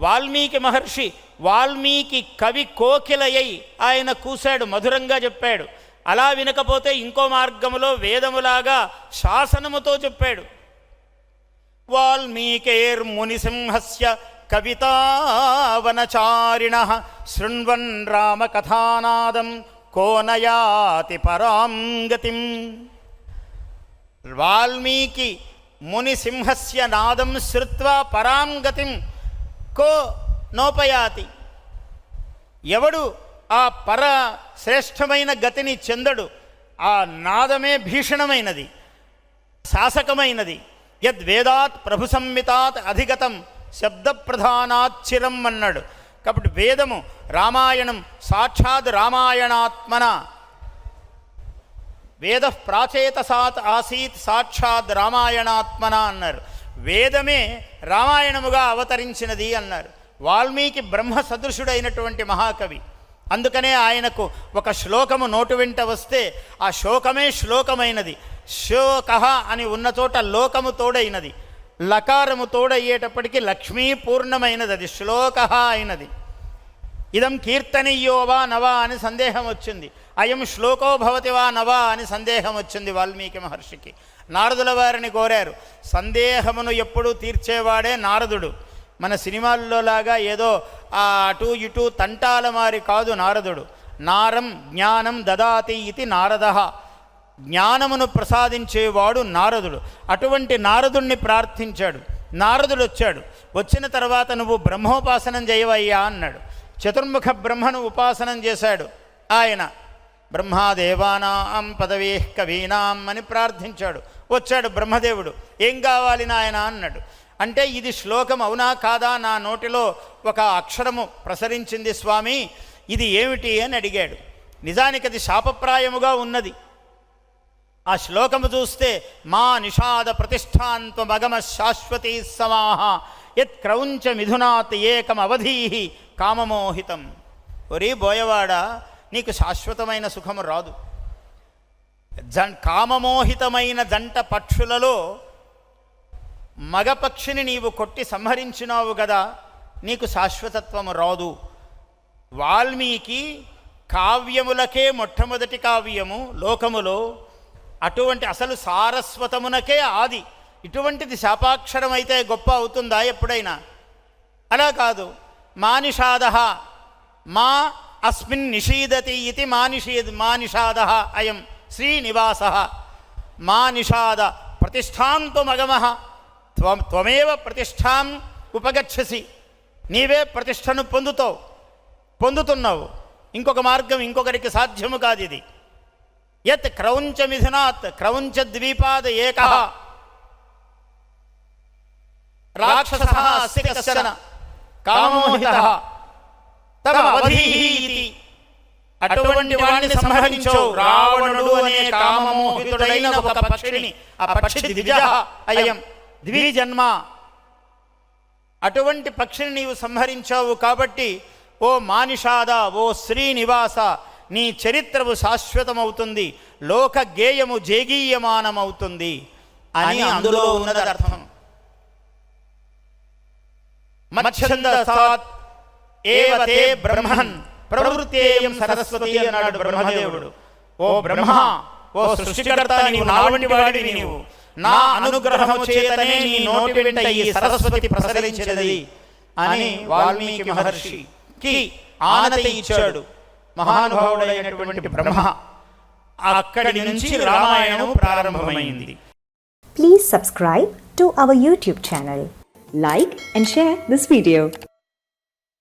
వాల్మీకి మహర్షి వాల్మీకి కవి కోకిలయ్యి ఆయన కూశాడు, మధురంగా చెప్పాడు. అలా వినకపోతే ఇంకో మార్గములో వేదములాగా శాసనముతో చెప్పాడు. వాల్మీకేర్మునిసింహస్య కవితావనచారిణ శృణ్వన్ రామకథానాదం కోనయాతి పరాం గతిం. వాల్మీకి మునిసింహస్య నాదం శ్రుత్వా పరాం గతిం కో నోపయాతి. ఎవడు ఆ పర శ్రేష్టమైన గతిని చెందడు. ఆ నాదమే భీషణమైనది, శాసకమైనది. యద్వేదాత్ ప్రభు సంహితాత్ అధిగతం శబ్దప్రధానాచ్చిరం అన్నాడు. కాబట్టి వేదము రామాయణం సాక్షాత్ రామాయణాత్మన. వేద ప్రాచేతసాత్ ఆసీత్ సాక్షాత్ రామాయణాత్మన అన్నారు. వేదమే రామాయణముగా అవతరించినది అన్నారు. వాల్మీకి బ్రహ్మ సదృశుడైనటువంటి మహాకవి. అందుకనే ఆయనకు ఒక శ్లోకము నోటు వెంట వస్తే ఆ శోకమే శ్లోకమైనది. శోక అని ఉన్న చోట లోకము తోడైనది, లకారము తోడయ్యేటప్పటికీ లక్ష్మీ పూర్ణమైనది, అది శ్లోక అయినది. ఇదం కీర్తనీయో వా నవా అని సందేహం వచ్చింది. అయం శ్లోకో భవతి వా నవా అని సందేహం వచ్చింది వాల్మీకి మహర్షికి. నారదుల వారిని కోరారు. సందేహమును ఎప్పుడూ తీర్చేవాడే నారదుడు. మన సినిమాల్లో లాగా ఏదో అటు ఇటు తంటాల మారి కాదు నారదుడు. నారం జ్ఞానం దదాతి ఇది నారద. జ్ఞానమును ప్రసాదించేవాడు నారదుడు. అటువంటి నారదుణ్ణి ప్రార్థించాడు. నారదుడు వచ్చాడు. వచ్చిన తర్వాత నువ్వు బ్రహ్మోపాసనం చేయవయ్యా అన్నాడు. చతుర్ముఖ బ్రహ్మను ఉపాసనం చేశాడు ఆయన. బ్రహ్మాదేవానాం పదవీ కవీనాం అని ప్రార్థించాడు. వచ్చాడు బ్రహ్మదేవుడు. ఏం కావాలి నాయన అన్నాడు. అంటే ఇది శ్లోకం అవునా కాదా, నా నోటిలో ఒక అక్షరము ప్రసరించింది స్వామి, ఇది ఏమిటి అని అడిగాడు. నిజానికి అది శాపప్రాయముగా ఉన్నది. ఆ శ్లోకము చూస్తే మా నిషాద ప్రతిష్టాంత్వమగమ శాశ్వతీ సమాహ యత్ క్రౌంచ మిథునాత్ ఏకం అవధీహి కామమోహితం. ఒరే బోయవాడా, నీకు శాశ్వతమైన సుఖము రాదు. కామమోహితమైన జంట పక్షులలో మగపక్షిని నీవు కొట్టి సంహరించినావు కదా, నీకు శాశ్వతత్వము రాదు. వాల్మీకి కావ్యములకే మొట్టమొదటి కావ్యము లోకములో. అటువంటి అసలు సారస్వతమునకే ఆది. ఇటువంటిది శాపాక్షరం అయితే గొప్ప అవుతుందా ఎప్పుడైనా? అలా కాదు. మానిషాద మా అస్మిన్ నిషీదతి ఇది మానిషాద అయం శ్రీనివాస. మానిషాద ప్రతిష్టాంత్వమగమ త్వమేవ ప్రతిష్టాం ఉపగచ్చసి. నీవే ప్రతిష్టను పొందుతున్నావు. ఇంకొక మార్గం ఇంకొకరికి సాధ్యము కాదు ఇది. యత్ క్రౌంచ మిథునాత్ క్రౌంచ ద్వీపాద్ ఏకః రాక్షసః అస్తి కశ్చన కామమోహితః తమ అవధీహి ఇతి. అటువంటి వాడిని సంహరించవు. రావణుడు అనే కామమోహితుడైన ఒక పక్షిని, ఆ పక్షి ద్విజః అయం ద్విజన్మ. అటువంటి పక్షిని నీవు సంహరించావు కాబట్టి ఓ మానిషాద, ఓ శ్రీనివాస, నీ చరిత్రము శాశ్వతమవుతుంది, లోక గేయము జేగీయమానమవుతుంది అని అందులో ఉన్నది అర్థం. మచ్ఛందసాత్ ఏవతే బ్రహ్మన్ ప్రవృత్తేయం సరస్వతి అన్నాడు బ్రహ్మదేవుడు. ఓ బ్రహ్మ, ఓ సృష్టికర్త, నీవు నా వంటి వాడివి. నీవు నా అనుగ్రహము చేతనే నీ నోటి వెంట ఈ సరస్వతి ప్రసరించినది అని వాల్మీకి మహర్షికి ఆనతి ఇచ్చాడు మహానుభావుడైనటువంటి బ్రహ్మ. అక్కడి నుంచి రామాయణం ప్రారంభమైంది. Please subscribe to our YouTube channel. Like and share this video.